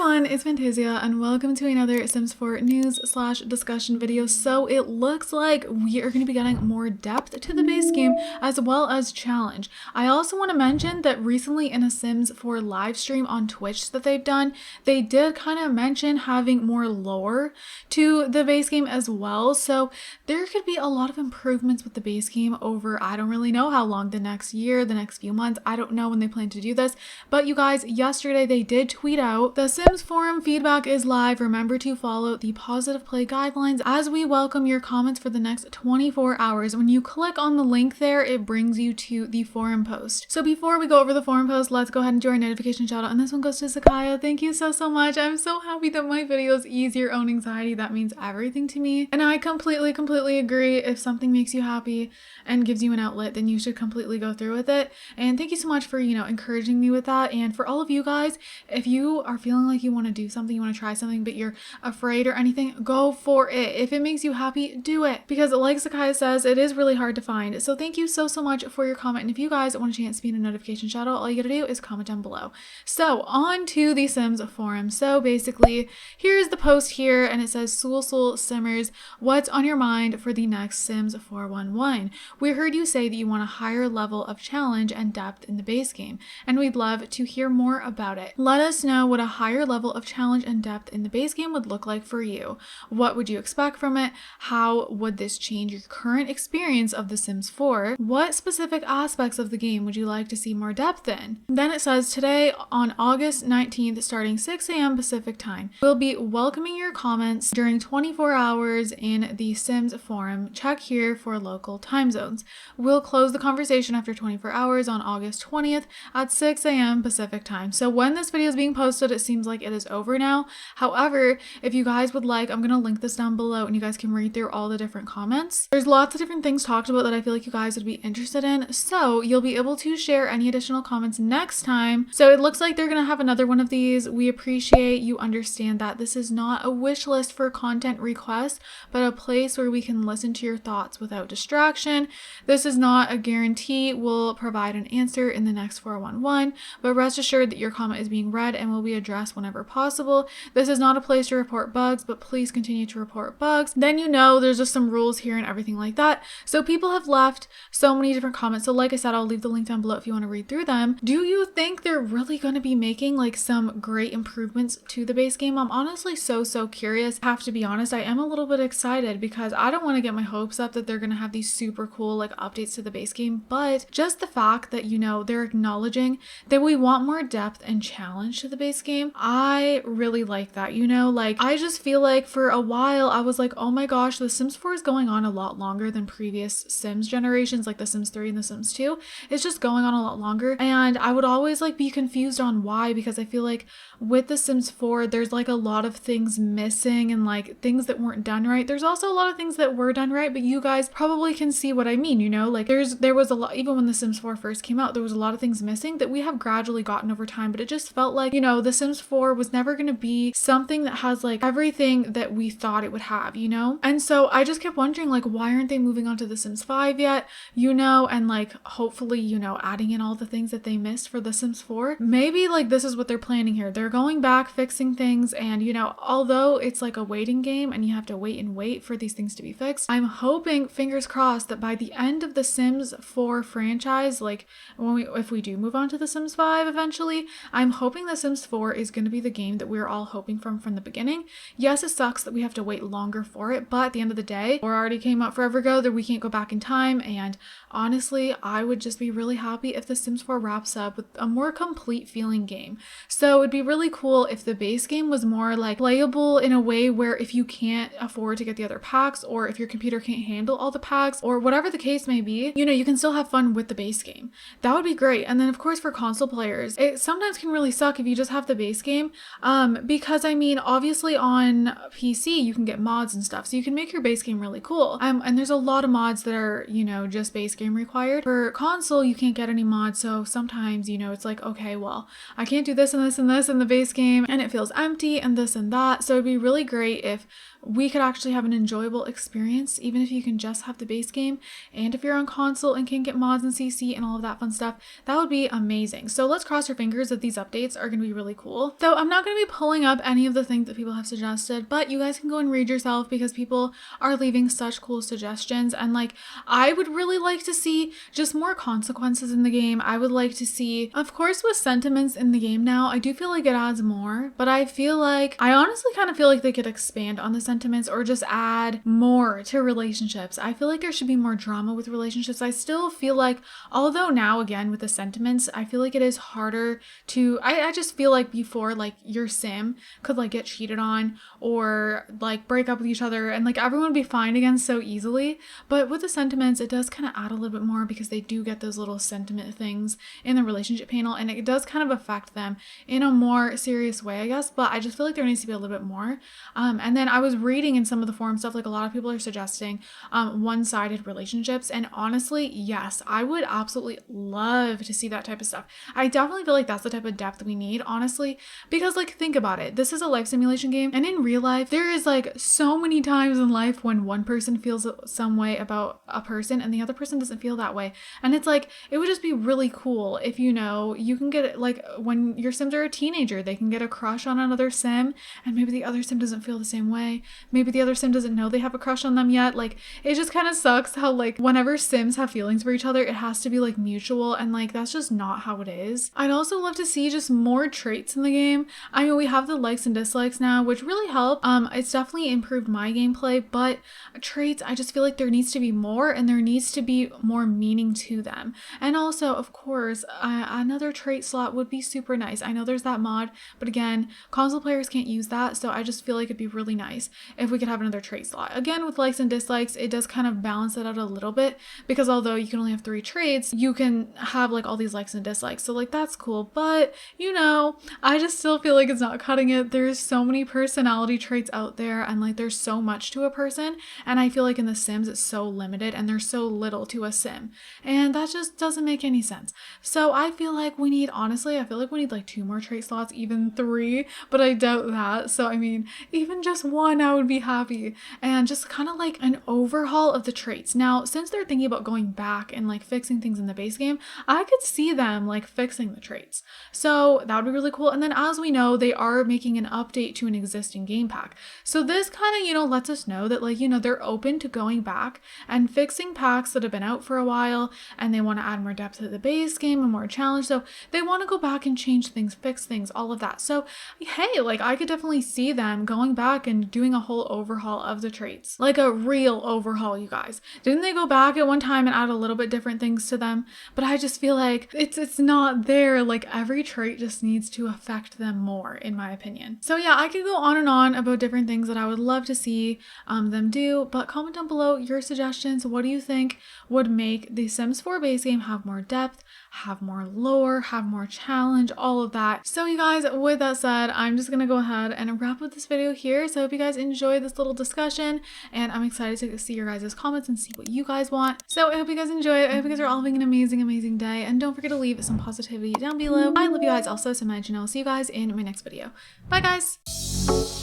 everyone, it's Fantayzia and welcome to another Sims 4 news/discussion video. So it looks like we are going to be getting more depth to the base game as well as challenge. I also want to mention that recently in a Sims 4 live stream on Twitch that they've done, they did kind of mention having more lore to the base game as well. So there could be a lot of improvements with the base game over, I don't really know how long, the next year, the next few months. I don't know when they plan to do this, but you guys, yesterday they did tweet out, "The Sims forum feedback is live. Remember to follow the positive play guidelines as we welcome your comments for the next 24 hours. When you click on the link there, it brings you to the forum post. So before we go over the forum post, let's go ahead and do our notification shout out. And this one goes to Sakaya. Thank you so much. I'm so happy that my videos ease your own anxiety. That means everything to me. And I completely agree. If something makes you happy and gives you an outlet, then you should completely go through with it. And thank you so much for, encouraging me with that. And for all of you guys, if you are feeling like you want to do something, you want to try something, but you're afraid or anything, go for it. If it makes you happy, do it. Because like Sakaya says, it is really hard to find. So thank you so much for your comment. And if you guys want a chance to be in a notification shout out, all you gotta do is comment down below. So on to the Sims forum. So basically, here's the post here, and it says, Soul Simmers, what's on your mind for the next Sims 411? We heard you say that you want a higher level of challenge and depth in the base game, and we'd love to hear more about it. Let us know what a higher level of challenge and depth in the base game would look like for you. What would you expect from it? How would this change your current experience of The Sims 4? What specific aspects of the game would you like to see more depth in? Then it says, today on August 19th, starting 6 a.m. Pacific time, we'll be welcoming your comments during 24 hours in the Sims forum. Check here for local time zones. We'll close the conversation after 24 hours on August 20th at 6 a.m. Pacific time. So when this video is being posted, it seems like it is over now. However, if you guys would like, I'm going to link this down below and you guys can read through all the different comments. There's lots of different things talked about that I feel like you guys would be interested in. So you'll be able to share any additional comments next time. So it looks like they're going to have another one of these. We appreciate you understand that this is not a wish list for content requests, but a place where we can listen to your thoughts without distraction. This is not a guarantee we'll provide an answer in the next 411, but rest assured that your comment is being read and will be addressed whenever possible. This is not a place to report bugs, but please continue to report bugs. Then there's just some rules here and everything like that. So people have left so many different comments. So like I said, I'll leave the link down below if you want to read through them. Do you think they're really going to be making like some great improvements to the base game? I'm honestly so curious. I have to be honest, I am a little bit excited because I don't want to get my hopes up that they're going to have these super cool like updates to the base game, but just the fact that they're acknowledging that we want more depth and challenge to the base game, I really like that. Like I just feel like for a while I was like, oh my gosh, The Sims 4 is going on a lot longer than previous Sims generations, like The Sims 3 and The Sims 2. It's just going on a lot longer, and I would always like be confused on why, because I feel like with The Sims 4 there's like a lot of things missing and like things that weren't done right. There's also a lot of things that were done right, but you guys probably can see what I mean. Like there was a lot, even when The Sims 4 first came out, there was a lot of things missing that we have gradually gotten over time, but it just felt like The Sims 4 was never going to be something that has like everything that we thought it would have, and so I just kept wondering, like, why aren't they moving on to The Sims 5 yet, and like hopefully adding in all the things that they missed for The Sims 4. Maybe like this is what they're planning here. They're going back, fixing things, and although it's like a waiting game and you have to wait for these things to be fixed, I'm hoping, fingers crossed, that by the end of the Sims 4 franchise, like if we do move on to The Sims 5 eventually, I'm hoping The Sims 4 is going to be the game that we're all hoping from the beginning. Yes, it sucks that we have to wait longer for it, but at the end of the day, or already came out forever ago, that we can't go back in time. And honestly, I would just be really happy if The Sims 4 wraps up with a more complete feeling game. So it'd be really cool if the base game was more like playable in a way where if you can't afford to get the other packs, or if your computer can't handle all the packs, or whatever the case may be, you can still have fun with the base game. That would be great. And then of course for console players, it sometimes can really suck if you just have the base game, because I mean, obviously on PC you can get mods and stuff, so you can make your base game really cool. And there's a lot of mods that are, just base game required. For console, you can't get any mods, so sometimes, it's like, okay, well, I can't do this and this and this in the base game, and it feels empty and this and that. So it'd be really great if we could actually have an enjoyable experience, even if you can just have the base game. And if you're on console and can get mods and CC and all of that fun stuff, that would be amazing. So let's cross your fingers that these updates are going to be really cool. So I'm not going to be pulling up any of the things that people have suggested, but you guys can go and read yourself because people are leaving such cool suggestions. And like, I would really like to see just more consequences in the game. I would like to see, of course, with sentiments in the game now, I do feel like it adds more, but I honestly kind of feel like they could expand on the sentiments or just add more to relationships. I feel like there should be more drama with relationships. I still feel like, although now again with the sentiments, I feel like it is harder to, I just feel like before, like your sim could like get cheated on or like break up with each other and like everyone would be fine again so easily. But with the sentiments, it does kind of add a little bit more because they do get those little sentiment things in the relationship panel and it does kind of affect them in a more serious way, I guess. But I just feel like there needs to be a little bit more. And then I was reading in some of the forum stuff, like a lot of people are suggesting one-sided relationships. And honestly, yes, I would absolutely love to see that type of stuff. I definitely feel like that's the type of depth we need, honestly, because like, think about it. This is a life simulation game. And in real life, there is like so many times in life when one person feels some way about a person and the other person doesn't feel that way. And it's like, it would just be really cool if, you know, you can get like when your sims are a teenager, they can get a crush on another sim and maybe the other sim doesn't feel the same way. Maybe the other sim doesn't know they have a crush on them yet. Like, it just kind of sucks how like whenever sims have feelings for each other, it has to be like mutual and like that's just not how it is. I'd also love to see just more traits in the game. I mean, we have the likes and dislikes now, which really help. It's definitely improved my gameplay, but traits, I just feel like there needs to be more and there needs to be more meaning to them. And also, of course, another trait slot would be super nice. I know there's that mod, but again, console players can't use that, so I just feel like it'd be really nice if we could have another trait slot. Again, with likes and dislikes, it does kind of balance it out a little bit because although you can only have 3 traits, you can have like all these likes and dislikes. So like that's cool, but you know, I just still feel like it's not cutting it. There's so many personality traits out there and like there's so much to a person, and I feel like in the Sims it's so limited and there's so little to a sim, and that just doesn't make any sense. So I feel like we need, honestly, I feel like we need like 2 more trait slots, even 3, but I doubt that. So I mean, even just 1 I would be happy, and just kind of like an overhaul of the traits. Now, since they're thinking about going back and like fixing things in the base game, I could see them like fixing the traits. So that would be really cool. And then as we know, they are making an update to an existing game pack. So this kind of, you know, lets us know that like, you know, they're open to going back and fixing packs that have been out for a while and they want to add more depth to the base game and more challenge. So they want to go back and change things, fix things, all of that. So hey, like I could definitely see them going back and doing a whole overhaul of the traits, like a real overhaul, you guys. Didn't they go back at one time and add a little bit different things to them? But I just feel like it's not there. Like every trait just needs to affect them more, in my opinion. So yeah, I could go on and on about different things that I would love to see them do, but comment down below your suggestions. What do you think would make the Sims 4 base game have more depth, have more lore, have more challenge, all of that? So you guys, with that said, I'm just gonna go ahead and wrap up this video here. So I hope you guys enjoyed this little discussion, and I'm excited to see your guys' comments and see what you guys want. So I hope you guys enjoy it. I hope you guys are all having an amazing day, and don't forget to leave some positivity down below. I love you guys also so much, and I'll see you guys in my next video. Bye guys!